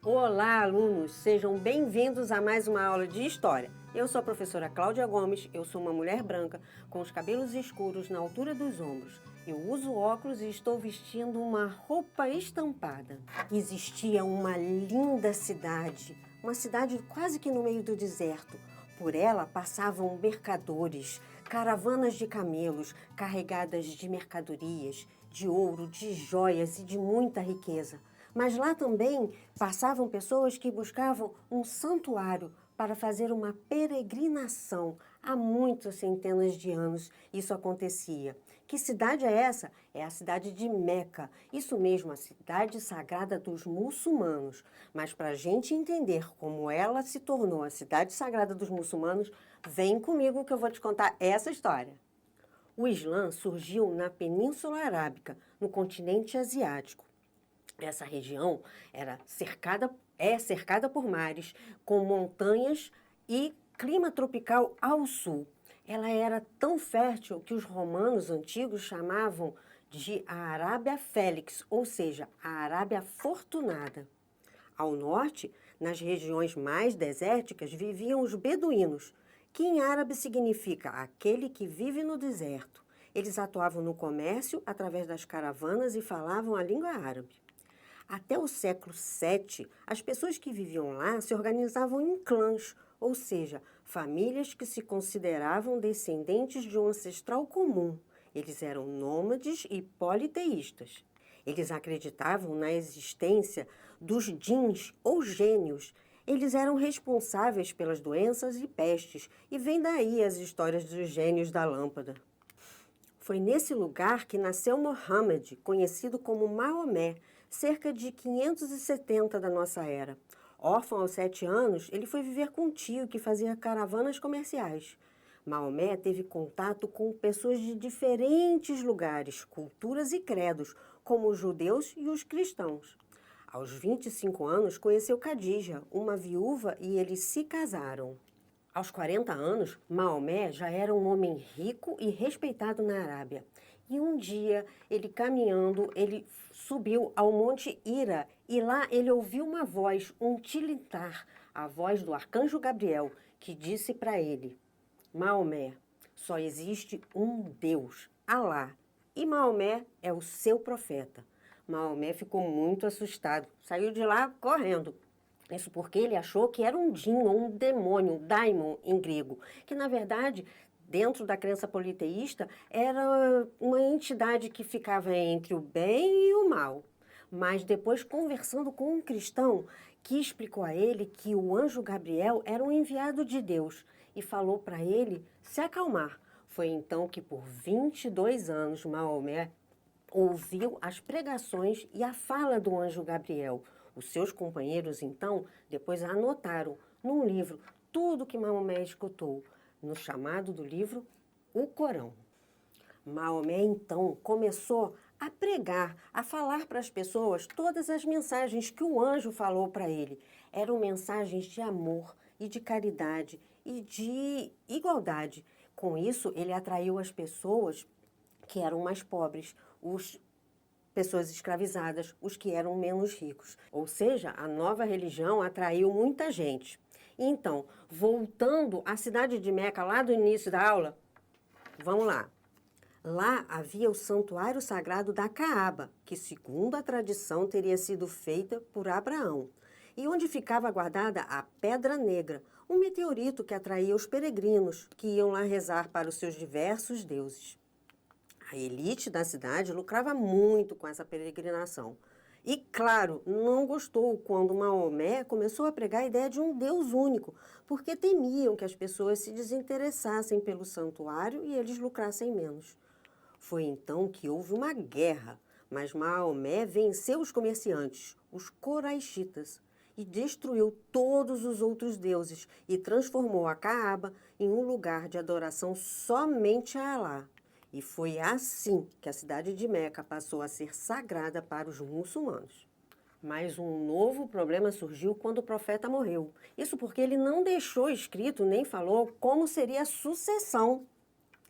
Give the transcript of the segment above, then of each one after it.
Olá, alunos! Sejam bem-vindos a mais uma aula de História. Eu sou a professora Cláudia Gomes, eu sou uma mulher branca com os cabelos escuros na altura dos ombros. Eu uso óculos e estou vestindo uma roupa estampada. Existia uma linda cidade, uma cidade quase que no meio do deserto. Por ela passavam mercadores, caravanas de camelos carregadas de mercadorias, de ouro, de joias e de muita riqueza. Mas lá também passavam pessoas que buscavam um santuário para fazer uma peregrinação. Há muitas centenas de anos isso acontecia. Que cidade é essa? É a cidade de Meca. Isso mesmo, a cidade sagrada dos muçulmanos. Mas para a gente entender como ela se tornou a cidade sagrada dos muçulmanos, vem comigo que eu vou te contar essa história. O Islã surgiu na Península Arábica, no continente asiático. Essa região é cercada por mares, com montanhas e clima tropical ao sul. Ela era tão fértil que os romanos antigos chamavam de a Arábia Félix, ou seja, a Arábia Fortunada. Ao norte, nas regiões mais desérticas, viviam os beduínos, que em árabe significa aquele que vive no deserto. Eles atuavam no comércio através das caravanas e falavam a língua árabe. Até o século VII, as pessoas que viviam lá se organizavam em clãs, ou seja, famílias que se consideravam descendentes de um ancestral comum. Eles eram nômades e politeístas. Eles acreditavam na existência dos djinns ou gênios. Eles eram responsáveis pelas doenças e pestes, e vem daí as histórias dos gênios da lâmpada. Foi nesse lugar que nasceu Mohammed, conhecido como Maomé, cerca de 570 da nossa era. Órfão aos 7 anos, ele foi viver com um tio que fazia caravanas comerciais. Maomé teve contato com pessoas de diferentes lugares, culturas e credos, como os judeus e os cristãos. Aos 25 anos, conheceu Khadija, uma viúva, e eles se casaram. Aos 40 anos, Maomé já era um homem rico e respeitado na Arábia. E um dia, ele caminhando, ele subiu ao Monte Hira e lá ele ouviu uma voz, um tilitar, a voz do arcanjo Gabriel, que disse para ele: Maomé, só existe um Deus, Alá, e Maomé é o seu profeta. Maomé ficou muito assustado, saiu de lá correndo. Isso porque ele achou que era um djinn ou um demônio, um daimon em grego, que na verdade, dentro da crença politeísta, era uma entidade que ficava entre o bem e o mal. Mas depois, conversando com um cristão, que explicou a ele que o anjo Gabriel era um enviado de Deus e falou para ele se acalmar. Foi então que por 22 anos Maomé ouviu as pregações e a fala do anjo Gabriel. Os seus companheiros, então, depois anotaram num livro tudo que Maomé escutou, no chamado do livro O Corão. Maomé, então, começou a pregar, a falar para as pessoas todas as mensagens que o anjo falou para ele. Eram mensagens de amor e de caridade e de igualdade. Com isso, ele atraiu as pessoas que eram mais pobres, os pessoas escravizadas, os que eram menos ricos. Ou seja, a nova religião atraiu muita gente. Então, voltando à cidade de Meca, lá do início da aula, vamos lá. Lá havia o santuário sagrado da Caaba, que segundo a tradição teria sido feita por Abraão, e onde ficava guardada a Pedra Negra, um meteorito que atraía os peregrinos que iam lá rezar para os seus diversos deuses. A elite da cidade lucrava muito com essa peregrinação. E, claro, não gostou quando Maomé começou a pregar a ideia de um Deus único, porque temiam que as pessoas se desinteressassem pelo santuário e eles lucrassem menos. Foi então que houve uma guerra, mas Maomé venceu os comerciantes, os coraixitas, e destruiu todos os outros deuses e transformou a Caaba em um lugar de adoração somente a Alá. E foi assim que a cidade de Meca passou a ser sagrada para os muçulmanos. Mas um novo problema surgiu quando o profeta morreu. Isso porque ele não deixou escrito nem falou como seria a sucessão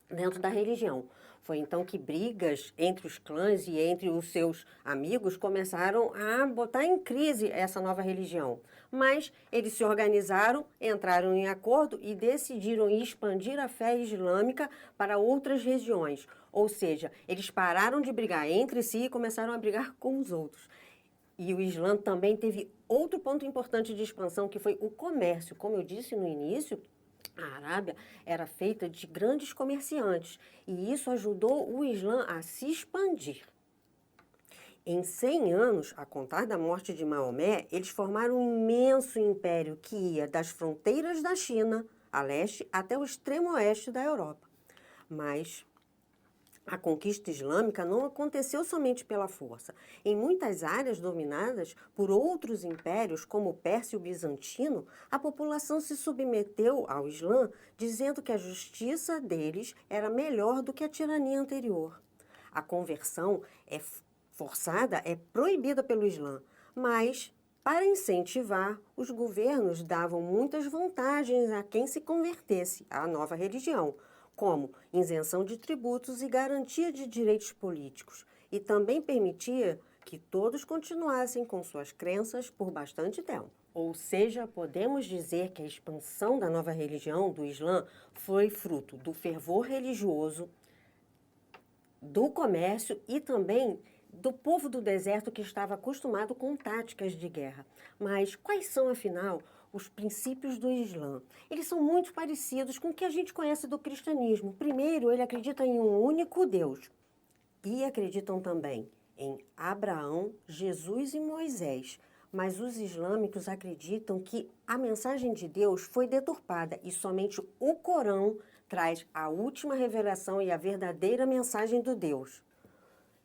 dentro da religião. Foi então que brigas entre os clãs e entre os seus amigos começaram a botar em crise essa nova religião. Mas eles se organizaram, entraram em acordo e decidiram expandir a fé islâmica para outras regiões. Ou seja, eles pararam de brigar entre si e começaram a brigar com os outros. E o Islã também teve outro ponto importante de expansão, que foi o comércio. Como eu disse no início, a Arábia era feita de grandes comerciantes e isso ajudou o Islã a se expandir. Em 100 anos, a contar da morte de Maomé, eles formaram um imenso império que ia das fronteiras da China, a leste, até o extremo oeste da Europa. Mas a conquista islâmica não aconteceu somente pela força. Em muitas áreas dominadas por outros impérios, como o Pérsia e o Bizantino, a população se submeteu ao Islã, dizendo que a justiça deles era melhor do que a tirania anterior. A conversão forçada é proibida pelo Islã, mas, para incentivar, os governos davam muitas vantagens a quem se convertesse à nova religião, como isenção de tributos e garantia de direitos políticos, e também permitia que todos continuassem com suas crenças por bastante tempo. Ou seja, podemos dizer que a expansão da nova religião, do Islã, foi fruto do fervor religioso, do comércio e também do povo do deserto que estava acostumado com táticas de guerra. Mas quais são, afinal, os princípios do Islã? Eles são muito parecidos com o que a gente conhece do cristianismo. Primeiro, ele acredita em um único Deus. E acreditam também em Abraão, Jesus e Moisés. Mas os islâmicos acreditam que a mensagem de Deus foi deturpada e somente o Corão traz a última revelação e a verdadeira mensagem do Deus.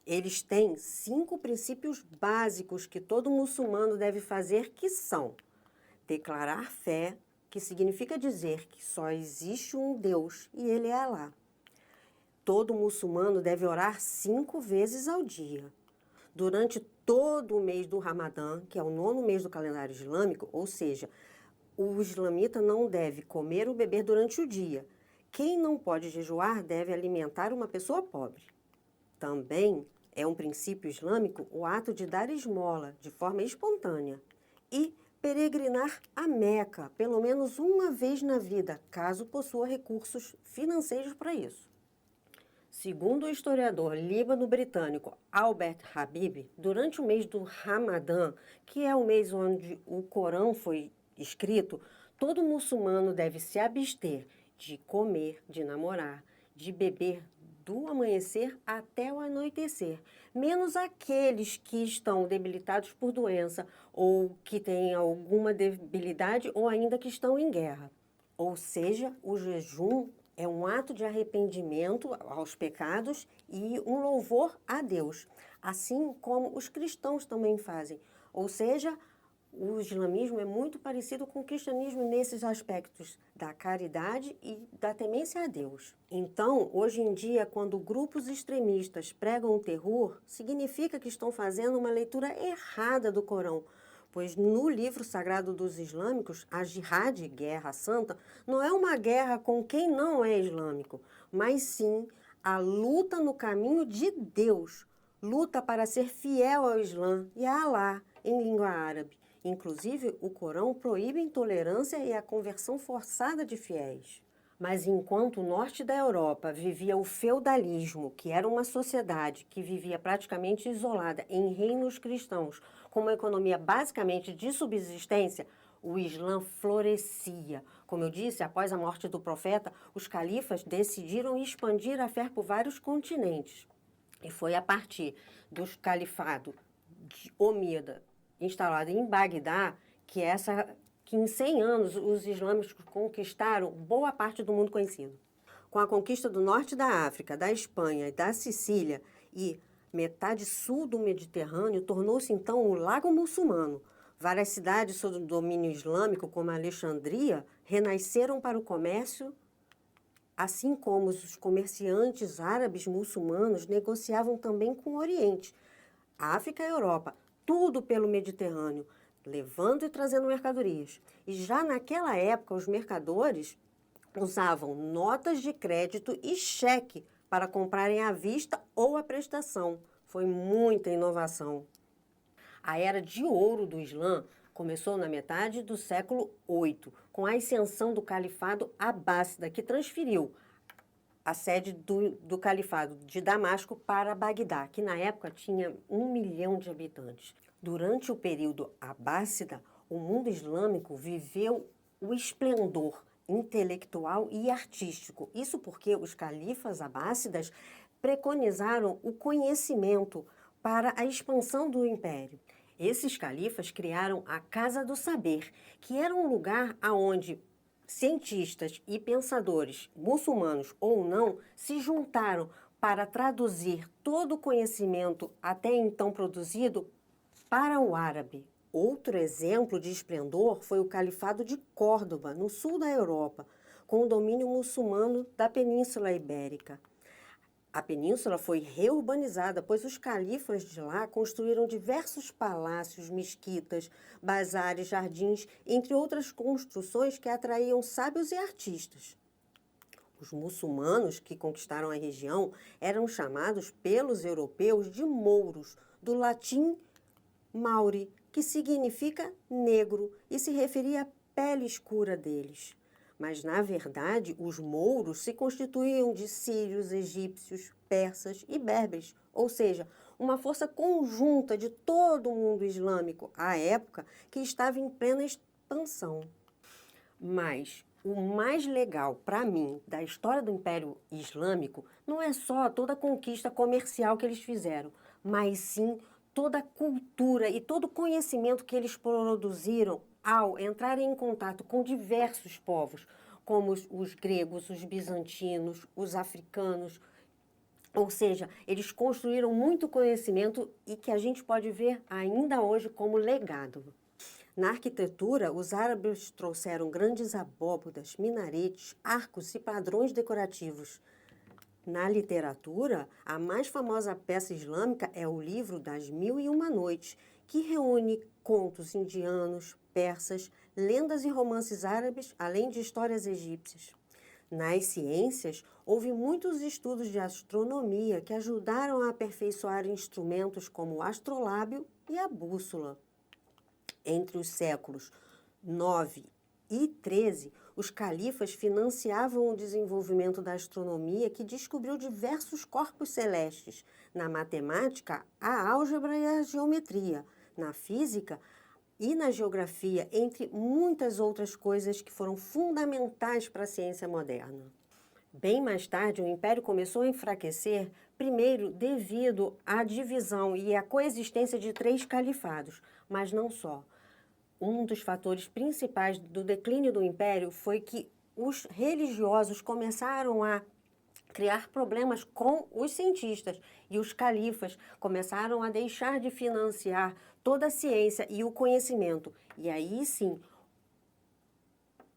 Eles têm 5 princípios básicos que todo muçulmano deve fazer, que são: declarar fé, que significa dizer que só existe um Deus e ele é Alá. Todo muçulmano deve orar 5 vezes ao dia. Durante todo o mês do Ramadã, que é o 9º mês do calendário islâmico, ou seja, o islamita não deve comer ou beber durante o dia. Quem não pode jejuar deve alimentar uma pessoa pobre. Também é um princípio islâmico o ato de dar esmola de forma espontânea e peregrinar a Meca pelo menos uma vez na vida, caso possua recursos financeiros para isso. Segundo o historiador líbano-britânico Albert Habib, durante o mês do Ramadã, que é o mês onde o Corão foi escrito, todo muçulmano deve se abster de comer, de namorar, de beber do amanhecer até o anoitecer, menos aqueles que estão debilitados por doença ou que têm alguma debilidade ou ainda que estão em guerra. Ou seja, o jejum é um ato de arrependimento aos pecados e um louvor a Deus, assim como os cristãos também fazem. Ou seja, o islamismo é muito parecido com o cristianismo nesses aspectos da caridade e da temência a Deus. Então, hoje em dia, quando grupos extremistas pregam o terror, significa que estão fazendo uma leitura errada do Corão, pois no livro sagrado dos islâmicos, a jihad, guerra santa, não é uma guerra com quem não é islâmico, mas sim a luta no caminho de Deus, luta para ser fiel ao Islã e a Alá, em língua árabe. Inclusive, o Corão proíbe a intolerância e a conversão forçada de fiéis. Mas enquanto o norte da Europa vivia o feudalismo, que era uma sociedade que vivia praticamente isolada em reinos cristãos, com uma economia basicamente de subsistência, o Islã florescia. Como eu disse, após a morte do profeta, os califas decidiram expandir a fé por vários continentes. E foi a partir do califado de Omida, instalado em Bagdá, que em 100 anos os islâmicos conquistaram boa parte do mundo conhecido. Com a conquista do norte da África, da Espanha e da Sicília e metade sul do Mediterrâneo, tornou-se então o Lago Muçulmano. Várias cidades sob domínio islâmico, como Alexandria, renasceram para o comércio, assim como os comerciantes árabes muçulmanos negociavam também com o Oriente, África e Europa, tudo pelo Mediterrâneo, levando e trazendo mercadorias. E já naquela época, os mercadores usavam notas de crédito e cheque para comprarem à vista ou à prestação. Foi muita inovação. A era de ouro do Islã começou na metade do século VIII, com a ascensão do califado abássida, que transferiu a sede do califado de Damasco para Bagdá, que na época tinha 1 milhão de habitantes. Durante o período abássida, o mundo islâmico viveu o esplendor intelectual e artístico. Isso porque os califas abássidas preconizaram o conhecimento para a expansão do império. Esses califas criaram a Casa do Saber, que era um lugar onde cientistas e pensadores, muçulmanos ou não, se juntaram para traduzir todo o conhecimento até então produzido para o árabe. Outro exemplo de esplendor foi o Califado de Córdoba, no sul da Europa, com o domínio muçulmano da Península Ibérica. A península foi reurbanizada, pois os califas de lá construíram diversos palácios, mesquitas, bazares, jardins, entre outras construções que atraíam sábios e artistas. Os muçulmanos que conquistaram a região eram chamados pelos europeus de mouros, do latim mauri, que significa negro e se referia à pele escura deles. Mas, na verdade, os mouros se constituíam de sírios, egípcios, persas e berberes, ou seja, uma força conjunta de todo o mundo islâmico à época que estava em plena expansão. Mas o mais legal para mim da história do Império Islâmico não é só toda a conquista comercial que eles fizeram, mas sim toda a cultura e todo o conhecimento que eles produziram ao entrarem em contato com diversos povos, como os gregos, os bizantinos, os africanos. Ou seja, eles construíram muito conhecimento e que a gente pode ver ainda hoje como legado. Na arquitetura, os árabes trouxeram grandes abóbodas, minaretes, arcos e padrões decorativos. Na literatura, a mais famosa peça islâmica é o livro das Mil e Uma Noites, que reúne contos indianos, persas, lendas e romances árabes, além de histórias egípcias. Nas ciências, houve muitos estudos de astronomia que ajudaram a aperfeiçoar instrumentos como o astrolábio e a bússola. Entre os séculos 9 e 13, os califas financiavam o desenvolvimento da astronomia, que descobriu diversos corpos celestes. Na matemática, a álgebra e a geometria. Na física e na geografia, entre muitas outras coisas que foram fundamentais para a ciência moderna. Bem mais tarde, o Império começou a enfraquecer, primeiro devido à divisão e à coexistência de 3 califados, mas não só. Um dos fatores principais do declínio do Império foi que os religiosos começaram a criar problemas com os cientistas e os califas começaram a deixar de financiar toda a ciência e o conhecimento. E aí sim,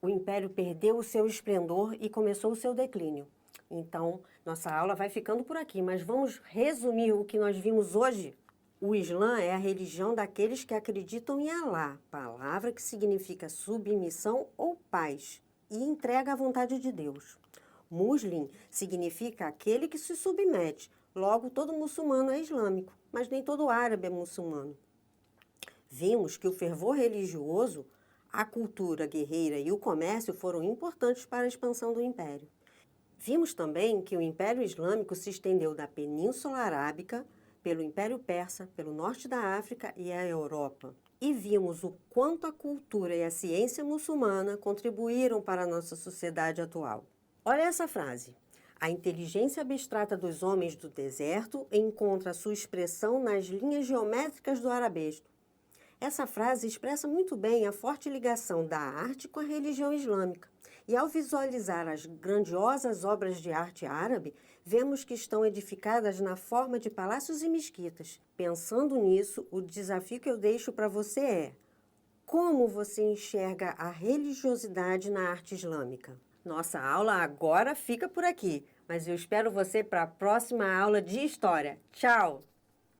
o Império perdeu o seu esplendor e começou o seu declínio. Então, nossa aula vai ficando por aqui, mas vamos resumir o que nós vimos hoje? O Islã é a religião daqueles que acreditam em Alá, palavra que significa submissão ou paz, e entrega à vontade de Deus. Muslim significa aquele que se submete, logo todo muçulmano é islâmico, mas nem todo árabe é muçulmano. Vimos que o fervor religioso, a cultura guerreira e o comércio foram importantes para a expansão do Império. Vimos também que o Império Islâmico se estendeu da Península Arábica, pelo Império Persa, pelo norte da África e a Europa. E vimos o quanto a cultura e a ciência muçulmana contribuíram para a nossa sociedade atual. Olha essa frase. A inteligência abstrata dos homens do deserto encontra sua expressão nas linhas geométricas do arabesco. Essa frase expressa muito bem a forte ligação da arte com a religião islâmica. E ao visualizar as grandiosas obras de arte árabe, vemos que estão edificadas na forma de palácios e mesquitas. Pensando nisso, o desafio que eu deixo para você é: como você enxerga a religiosidade na arte islâmica? Nossa aula agora fica por aqui, mas eu espero você para a próxima aula de História. Tchau!